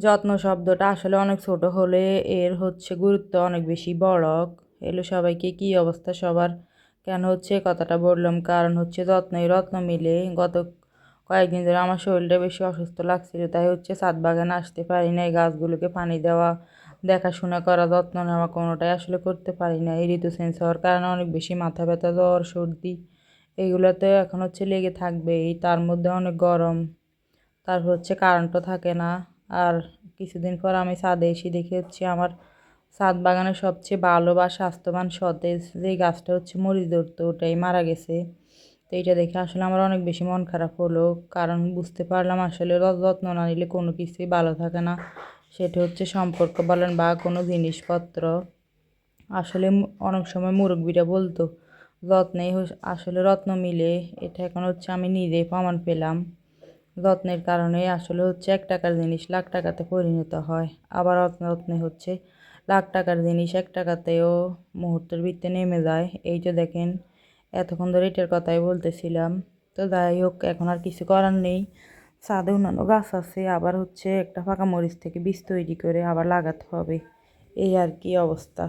যত্ন শব্দটা আসলে অনেক ছোট হলে এর গুরুত্ব অনেক বেশি বড়। এলো সবাইকে, কি অবস্থা সবার? কেন কথাটা বললাম, কারণ যত্নই রত্ন মিলে। গত কয়েকদিন ধরে আমার শরীরটা বেশি অসুস্থ লাগছিল, তাই ছাদ বাগানে আসতে পারি না। এই গাছগুলোকে পানি দেওয়া, দেখাশোনা করা, যত্ন নেওয়া কোনোটাই আসলে করতে পারি না। এই ঋতু চেঞ্জ হওয়ার কারণে অনেক বেশি মাথা ব্যথা, জ্বর, সর্দি এগুলোতে এখন লেগে থাকবেই। তার মধ্যে অনেক গরম, তারপর কারেন্টও থাকে না। আর কিছুদিন পর আমি ছাদে এসে দেখি আমার ছাদ বাগানের সবচেয়ে ভালো বা স্বাস্থ্যবান সতেজ যে গাছটা মরিচ ধরতো, ওটাই মারা গেছে। তো এইটা দেখে আসলে আমার অনেক বেশি মন খারাপ হলো, কারণ বুঝতে পারলাম আসলে যত্ন না নিলে কোনো কিছুই ভালো থাকে না। সেটা সম্পর্ক বলেন বা কোনো জিনিসপত্র। আসলে অনেক সময় মুরব্বীরা বলতো যত্নেই আসলে রত্ন মিলে। এটা এখন আমি নিজেই প্রমাণ পেলাম। যত্নের কারণে আসলে 1 টাকার জিনিস লাখ টাকাতে পরিণত হয়। আবার যত্নে লাখ টাকার জিনিস 1 টাকাতেও মুহূর্তের ভিতরে নেমে যায়। এই যে দেখেন, এতক্ষণ ধরে এটার কথাই বলতেছিলাম। তো যাই হোক, এখন আর কিছু করার নেই। ছাদে অন্যান্য গাছ আছে, আবার একটা ফাঁকা মরিচ থেকে বীজ তৈরি করে আবার লাগাতে হবে। এই আর কি অবস্থা।